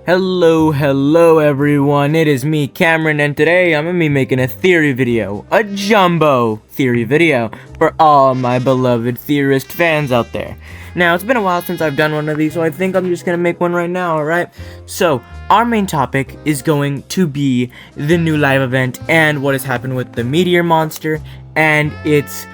Hello everyone, it is me, Cameron, and today I'm gonna be making a theory video, a jumbo theory video, for all my beloved theorist fans out there. Now, it's been a while since I've done one of these, so I think I'm just gonna make one right now, alright? So, our main topic is going to be the new live event and what has happened with the meteor monster and its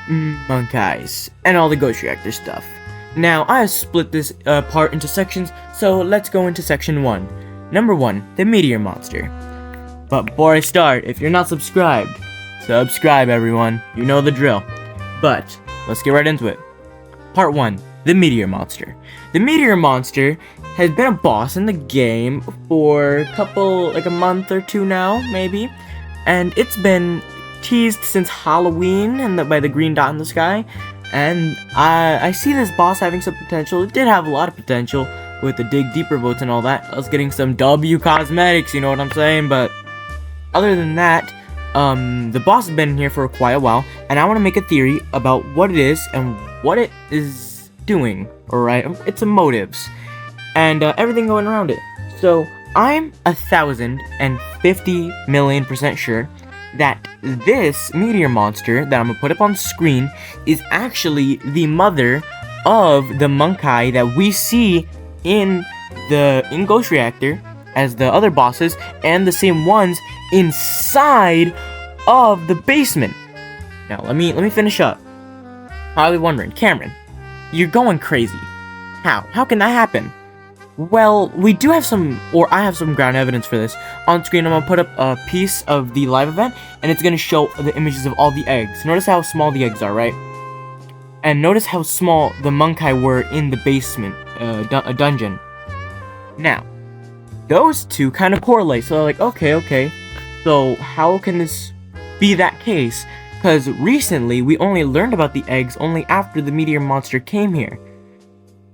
monk eyes, and all the ghost reactor stuff. Now, I have split this part into sections, so let's go into section 1. Number 1, the meteor monster. But before I start, if you're not subscribed, subscribe everyone, you know the drill. But, let's get right into it. Part 1, the meteor monster. The meteor monster has been a boss in the game for a month or two now, maybe. And it's been teased since Halloween by the green dot in the sky. And I see this boss having some potential. It did have a lot of potential with the dig deeper votes and all that. I was getting some W cosmetics, you know what I'm saying? But other than that, the boss has been here for quite a while, and I want to make a theory about what it is and what it is doing, alright? Its motives, and everything going around it. So, I'm 1,050,000,000% sure that this meteor monster that I'm gonna put up on screen is actually the mother of the monk eye that we see in Ghost Reactor as the other bosses, and the same ones inside of the basement. Now let me finish up. Probably wondering, Cameron, you're going crazy. How can that happen? Well, we do have I have some ground evidence for this. On screen, I'm gonna put up a piece of the live event, and it's gonna show the images of all the eggs. Notice how small the eggs are, right? And notice how small the monk eye were in the basement, a dungeon. Now, those two kind of correlate, so like, okay, so how can this be that case? Because recently, we only learned about the eggs only after the meteor monster came here.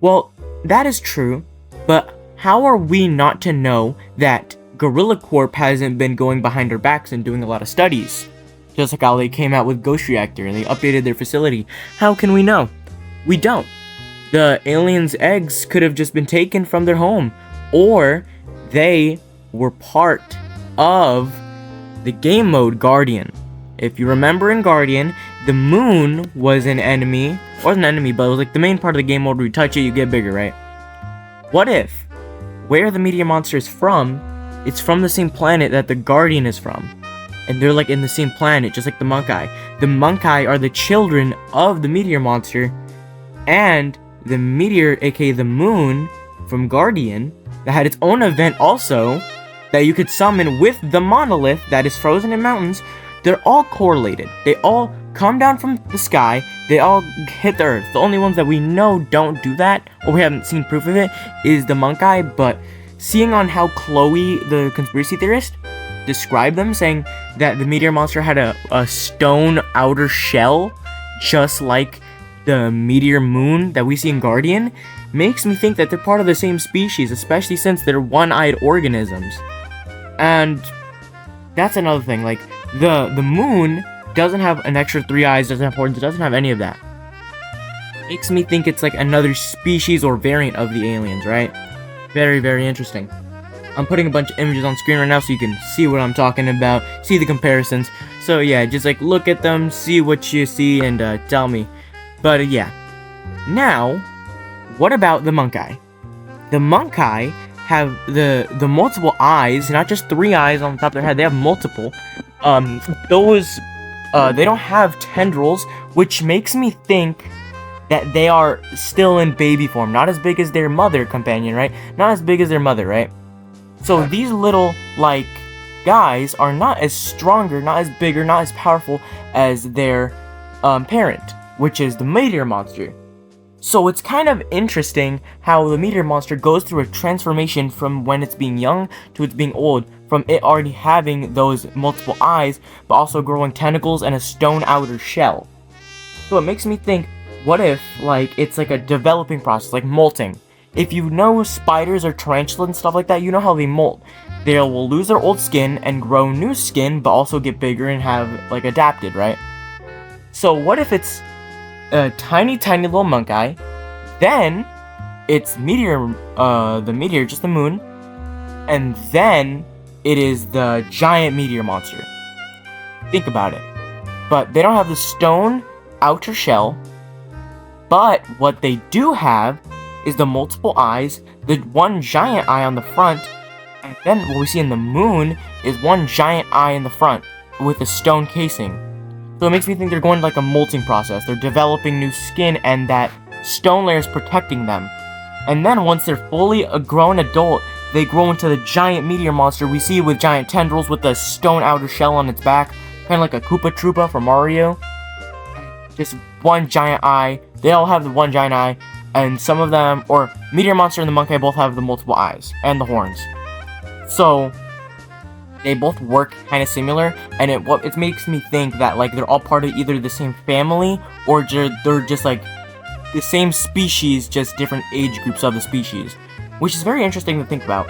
Well, that is true. But how are we not to know that Gorilla Corp hasn't been going behind our backs and doing a lot of studies? Just like how they came out with Ghost Reactor and they updated their facility. How can we know? We don't. The aliens' eggs could have just been taken from their home. Or they were part of the game mode Guardian. If you remember in Guardian, the moon was an enemy. Wasn't an enemy, but it was like the main part of the game mode where you touch it, you get bigger, right? What if, where the meteor monster is from, it's from the same planet that the Guardian is from? And they're like in the same planet, just like the monk eye. The monk eye are the children of the meteor monster, and the meteor, aka the moon, from Guardian, that had its own event also, that you could summon with the monolith that is frozen in mountains. They're all correlated. They all come down from the sky, they all hit the earth. The only ones that we know don't do that, or we haven't seen proof of it, is the monk eye. But seeing on how Chloe, the conspiracy theorist, described them, saying that the meteor monster had a stone outer shell, just like the meteor moon that we see in Guardian, makes me think that they're part of the same species, especially since they're one-eyed organisms. And that's another thing, like, the moon doesn't have an extra 3 eyes, doesn't have horns, it doesn't have any of that. Makes me think it's like another species or variant of the aliens, right? Very, very interesting. I'm putting a bunch of images on screen right now so you can see what I'm talking about, see the comparisons. So yeah, just like look at them, see what you see, and tell me. But yeah. Now, what about the monk eye? The monk eye have the multiple eyes, not just 3 eyes on the top of their head, they have multiple. They don't have tendrils, which makes me think that they are still in baby form, not as big as their mother companion, right? Not as big as their mother, right? So these little, like, guys are not as stronger, not as bigger, not as powerful as their parent, which is the meteor monster. So it's kind of interesting how the meteor monster goes through a transformation from when it's being young to it's being old, from it already having those multiple eyes, but also growing tentacles and a stone outer shell. So it makes me think, what if, like, it's like a developing process, like molting. If you know spiders or tarantulas and stuff like that, you know how they molt. They will lose their old skin and grow new skin, but also get bigger and have, like, adapted, right? So what if it's a tiny little monk eye, then it's the meteor, just the moon, and then it is the giant meteor monster. Think about it. But they don't have the stone outer shell, but what they do have is the multiple eyes, the one giant eye on the front, and then what we see in the moon is one giant eye in the front with a stone casing. So it makes me think they're going like a molting process. They're developing new skin, and that stone layer is protecting them. And then once they're fully a grown adult, they grow into the giant meteor monster we see with giant tendrils with a stone outer shell on its back, kind of like a Koopa Troopa from Mario. Just one giant eye. They all have the one giant eye, and some of them, or Meteor Monster and the Monkey, both have the multiple eyes and the horns. So they both work kind of similar, and it makes me think that like they're all part of either the same family or they're just like the same species, just different age groups of the species, which is very interesting to think about.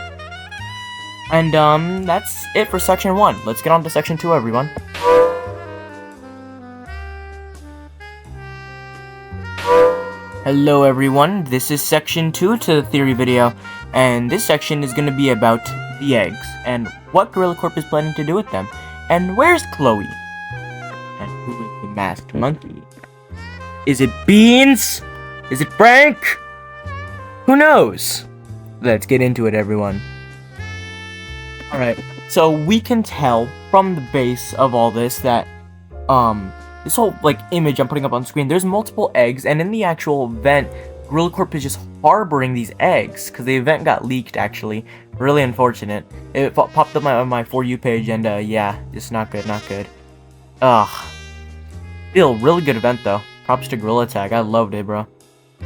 And that's it for section 1. Let's get on to section 2, everyone. Hello everyone, this is section 2 to the theory video, and this section is going to be about the eggs, and what Gorilla Corp is planning to do with them, and where's Chloe? And who is the masked monkey? Is it Beans? Is it Frank? Who knows? Let's get into it, everyone. Alright, so we can tell from the base of all this that, this whole, like, image I'm putting up on screen, there's multiple eggs, and in the actual event, Gorilla Corp is just harboring these eggs, because the event got leaked, actually. Really unfortunate. It popped up on my For You page, and, yeah, just not good, not good. Ugh. Still, really good event, though. Props to Gorilla Tag, I loved it, bro.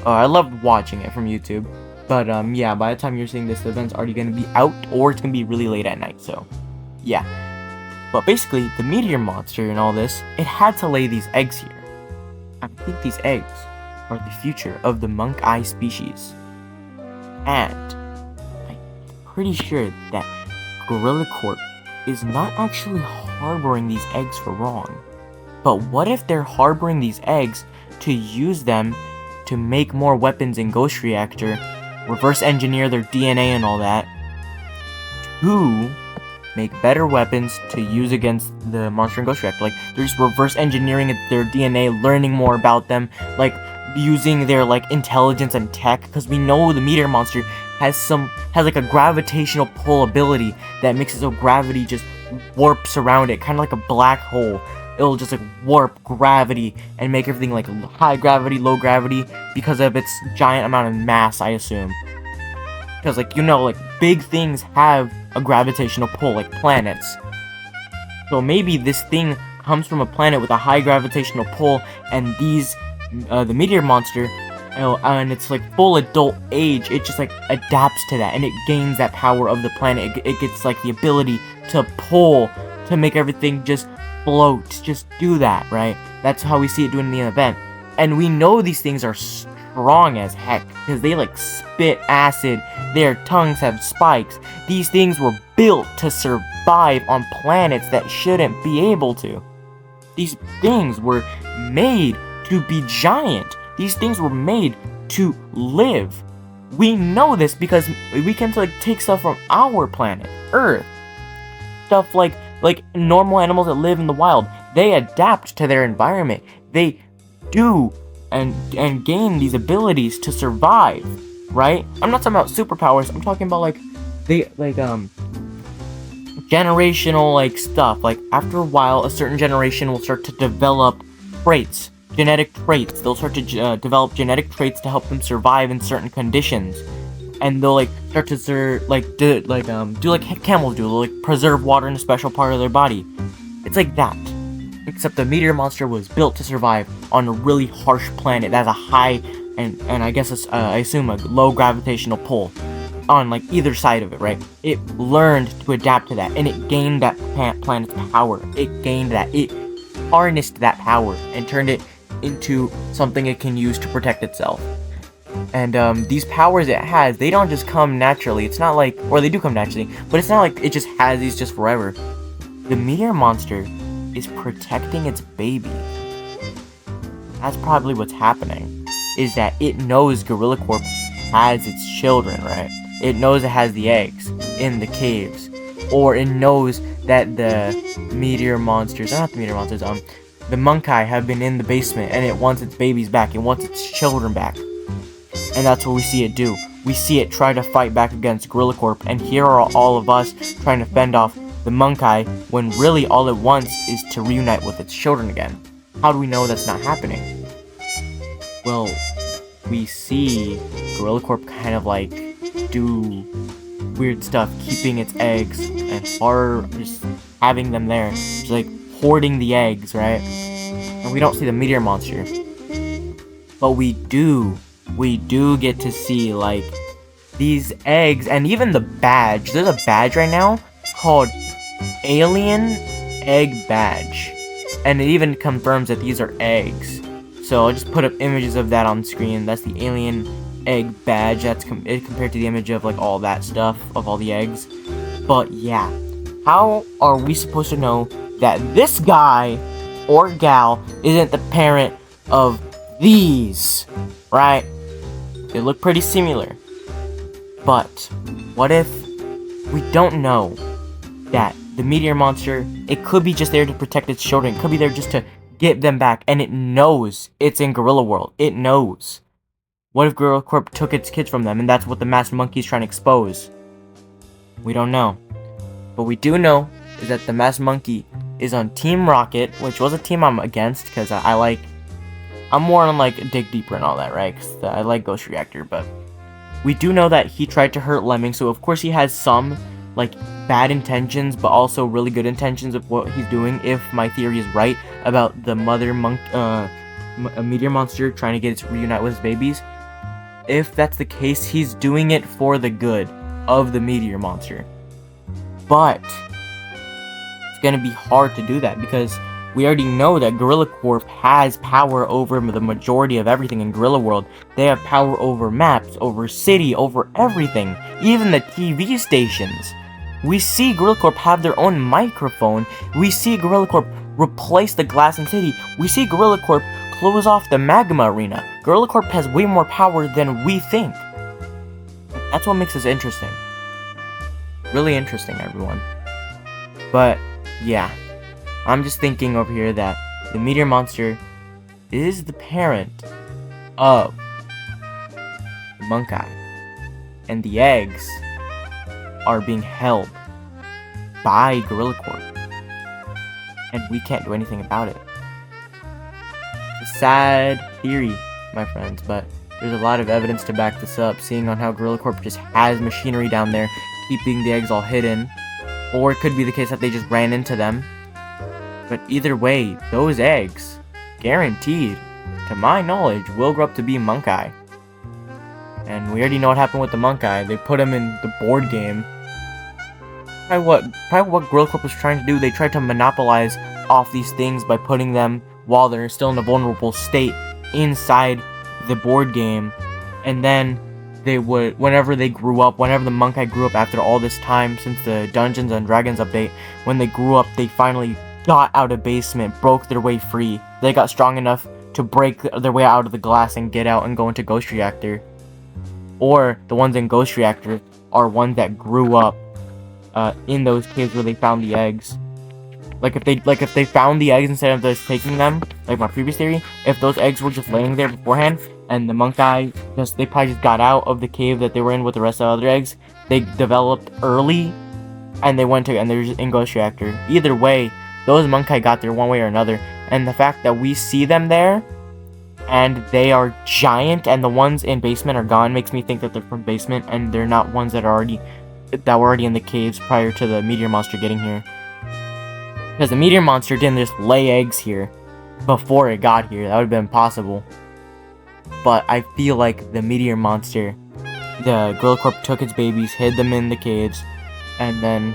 I loved watching it from YouTube. But, yeah, by the time you're seeing this, the event's already gonna be out, or it's gonna be really late at night, so, yeah. But basically, the meteor monster and all this, it had to lay these eggs here. I think these eggs are the future of the monk eye species. And I'm pretty sure that Gorilla Corp is not actually harboring these eggs for wrong. But what if they're harboring these eggs to use them to make more weapons in Ghost Reactor, reverse engineer their DNA and all that, to make better weapons to use against the monster and Ghost Reactor? Like, they're just reverse engineering their DNA, learning more about them, like using their like intelligence and tech, because we know the meteor monster has like a gravitational pull ability that makes it so gravity just warps around it, kind of like a black hole. It'll just like warp gravity and make everything like high gravity, low gravity, because of its giant amount of mass, I assume. Because, like, you know, like, big things have a gravitational pull, like planets. So maybe this thing comes from a planet with a high gravitational pull, and these, the meteor monster, and it's like full adult age, it just like adapts to that, and it gains that power of the planet. It gets like the ability to pull, to make everything just float, just do that, right? That's how we see it doing in the event. And we know these things are strong as heck, because they like spit acid, their tongues have spikes. These things were built to survive on planets that shouldn't be able to. These things were made to be giant. These things were made to live. We know this because we can like take stuff from our planet, Earth. Stuff like normal animals that live in the wild. They adapt to their environment. They do and gain these abilities to survive, right? I'm not talking about superpowers. I'm talking about generational like stuff. Like after a while, a certain generation will start to develop traits, genetic traits. They'll start to develop genetic traits to help them survive in certain conditions, and they'll like start to do like camels do. They'll like preserve water in a special part of their body. It's like that. Except the meteor monster was built to survive on a really harsh planet that has a high and I guess I assume a low gravitational pull on like either side of it, right? It learned to adapt to that, and it gained that planet's power. It gained that. It harnessed that power and turned it into something it can use to protect itself. And these powers it has, they don't just come naturally. It's not like, or they do come naturally, but it's not like it just has these just forever. The meteor monster is protecting its baby. That's probably what's happening, is that it knows Gorilla Corp has its children, right? It knows it has the eggs in the caves. Or it knows that the meteor monsters, not the meteor monsters, the Monkey have been in the basement, and it wants its babies back. It wants its children back. And that's what we see it do. We see it try to fight back against Gorilla Corp, and here are all of us trying to fend off the Monkey, when really all it wants is to reunite with its children again. How do we know that's not happening? Well, we see Gorilla Corp kind of like do weird stuff, keeping its eggs and just having them there, just like hoarding the eggs, right? And we don't see the meteor monster, but we do get to see like these eggs and even the badge. There's a badge right now called Alien Egg Badge, and it even confirms that these are eggs. So I'll just put up images of that on screen. That's the Alien Egg Badge. That's compared to the image of like all that stuff of all the eggs. But yeah, how are we supposed to know that this guy or gal isn't the parent of these, right? They look pretty similar. But what if we don't know that the meteor monster, it could be just there to protect its children. It could be there just to get them back, and it knows it's in Gorilla World. It knows. What if Gorilla Corp took its kids from them, and that's what the masked monkey is trying to expose? We don't know. But we do know is that the masked monkey is on Team Rocket, which was a team I'm against, because I'm more on like Dig Deeper and all that, right? Because I like Ghost Reactor, but we do know that he tried to hurt Lemming, so of course he has some like bad intentions, but also really good intentions of what he's doing. If my theory is right about the mother meteor monster trying to get it to reunite with his babies, if that's the case, he's doing it for the good of the meteor monster. But it's gonna be hard to do that because we already know that Gorilla Corp has power over the majority of everything in Gorilla World. They have power over maps, over city, over everything, even the TV stations. We see Gorilla Corp have their own microphone. We see Gorilla Corp replace the glass in city. We see Gorilla Corp close off the magma arena. Gorilla Corp has way more power than we think. That's what makes this interesting. Really interesting, everyone. But yeah, I'm just thinking over here that the meteor monster is the parent of the Monkey, and the eggs are being held by Gorilla Corp, and we can't do anything about it. It's a sad theory, my friends, but there's a lot of evidence to back this up, seeing on how Gorilla Corp just has machinery down there keeping the eggs all hidden, or it could be the case that they just ran into them. But either way, those eggs, guaranteed, to my knowledge, will grow up to be Monkey. And we already know what happened with the Monkey. They put him in the board game. Probably what Gorilla Corp was trying to do. They tried to monopolize off these things by putting them, while they're still in a vulnerable state, inside the board game. And then they would, whenever the Monkey grew up after all this time, since the Dungeons and Dragons update, when they grew up, they finally got out of basement, broke their way free. They got strong enough to break their way out of the glass and get out and go into Ghost Reactor. Or the ones in Ghost Reactor are ones that grew up in those caves where they found the eggs. Like if they found the eggs instead of just taking them, like my previous theory, if those eggs were just laying there beforehand and the Monkey they probably just got out of the cave that they were in with the rest of the other eggs, they developed early and they went to, and they're just in Ghost Reactor. Either way, those Monkey got there one way or another, and the fact that we see them there and they are giant and the ones in basement are gone makes me think that they're from basement and they're not ones that were already in the caves prior to the meteor monster getting here. Because the meteor monster didn't just lay eggs here before it got here. That would have been impossible. But I feel like the meteor monster, the Gorilla Corp took its babies, hid them in the caves, and then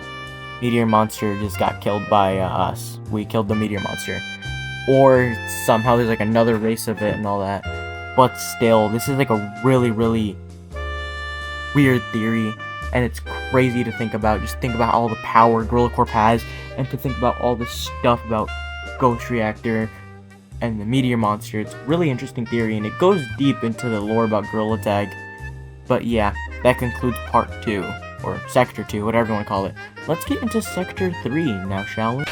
meteor monster just got killed by us. We killed the meteor monster. Or somehow there's like another race of it and all that. But still, this is like a really, really weird theory. And it's crazy to think about. Just think about all the power Gorilla Corp has, and to think about all the stuff about Ghost Reactor and the meteor monster. It's a really interesting theory, and it goes deep into the lore about Gorilla Tag. But yeah, that concludes part 2, or sector 2, whatever you want to call it. Let's get into sector 3 now, shall we?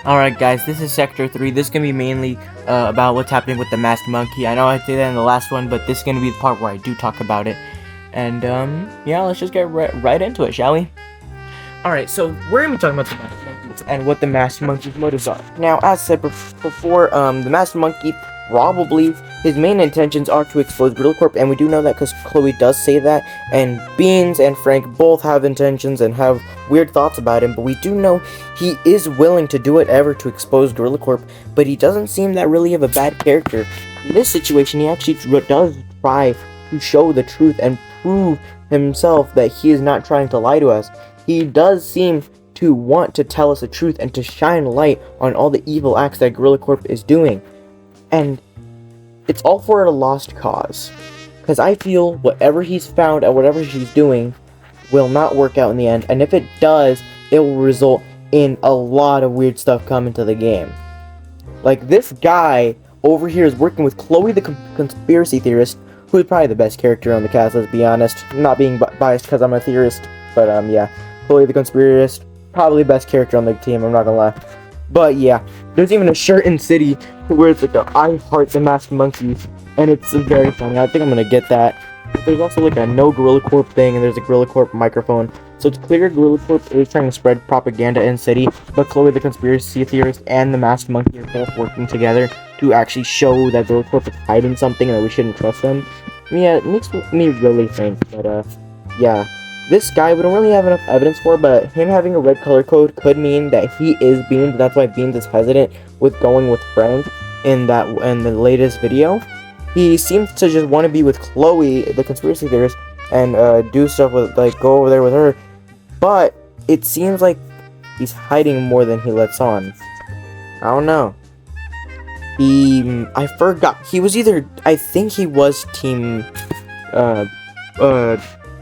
Alright guys, this is sector 3. This is going to be mainly about what's happening with the masked monkey. I know I did that in the last one, but this is going to be the part where I do talk about it. And yeah, let's just get right into it, shall we? Alright, so we're going to be talking about the masked monkeys and what the masked monkey's motives are. Now, as said before, the masked monkey, probably his main intentions are to expose Gorilla Corp, and we do know that because Chloe does say that, and Beans and Frank both have intentions and have weird thoughts about him, but we do know he is willing to do whatever to expose Gorilla Corp, but he doesn't seem that really of a bad character. In this situation, he actually does try to show the truth and prove himself that he is not trying to lie to us. He does seem to want to tell us the truth and to shine light on all the evil acts that Gorilla Corp is doing. And it's all for a lost cause. Because I feel whatever he's found and whatever he's doing will not work out in the end. And if it does, it will result in a lot of weird stuff coming to the game. Like, this guy over here is working with Chloe the conspiracy theorist, who is probably the best character on the cast, let's be honest. I'm not being biased because I'm a theorist, but yeah. Chloe the conspiracist, probably the best character on the team, I'm not gonna lie. But yeah, there's even a shirt in City where it's like a I heart the masked monkey, and it's very funny. I think I'm gonna get that. There's also like a no Gorilla Corp thing, and there's a Gorilla Corp microphone. So it's clear Gorilla Corp is trying to spread propaganda in City, but Chloe the conspiracy theorist and the masked monkey are both working together to actually show that Gorilla Corp is hiding something and that we shouldn't trust them. Yeah, it makes me really think, but yeah. This guy we don't really have enough evidence for, but him having a red color code could mean that he is Beans, and that's why Beans is hesitant with going with Frank in the latest video. He seems to just want to be with Chloe, the conspiracy theorist, and do stuff with, like, go over there with her. But it seems like he's hiding more than he lets on. I don't know. I forgot. He was either, I think he was team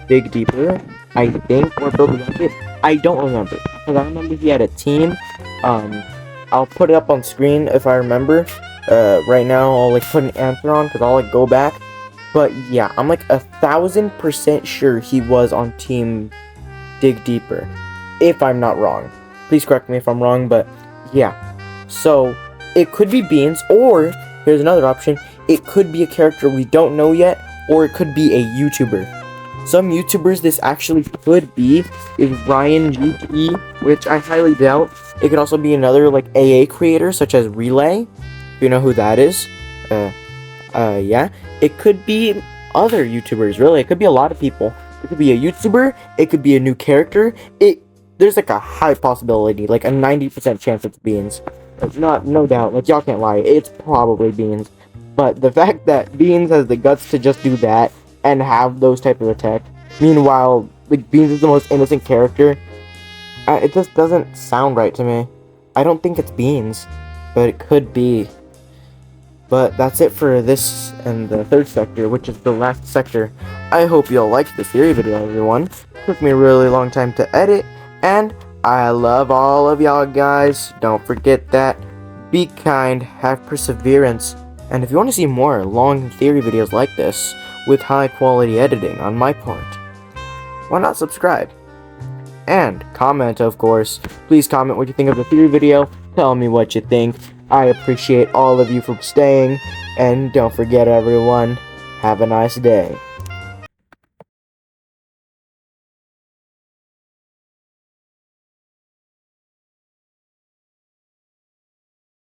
Dig Deeper, I think, or Build a Rocket. I don't remember, because I remember he had a team. I'll put it up on screen if I remember. Right now I'll like put an answer on, because I'll like go back. But yeah, I'm like 1,000% sure he was on team Dig Deeper, if I'm not wrong. Please correct me if I'm wrong, but yeah. So it could be Beans, or here's another option. It could be a character we don't know yet, or it could be a YouTuber. Some YouTubers this actually could be is Ryan GT, which I highly doubt. It could also be another like AA creator such as Relay, if you know who that is. Yeah. It could be other YouTubers, really. It could be a lot of people. It could be a YouTuber, it could be a new character. There's like a high possibility, like a 90% chance it's Beans. No doubt, like y'all can't lie, it's probably Beans. But the fact that Beans has the guts to just do that and have those type of attacks, meanwhile, like, Beans is the most innocent character, it just doesn't sound right to me. I don't think it's Beans, but it could be. But that's it for this and the third sector, which is the last sector. I hope you all liked this theory video, everyone. It took me a really long time to edit, and I love all of y'all guys. Don't forget that. Be kind, have perseverance, and if you want to see more long theory videos like this, with high quality editing on my part, why not subscribe? And comment, of course. Please comment what you think of the theory video. Tell me what you think. I appreciate all of you for staying. And don't forget, everyone, have a nice day.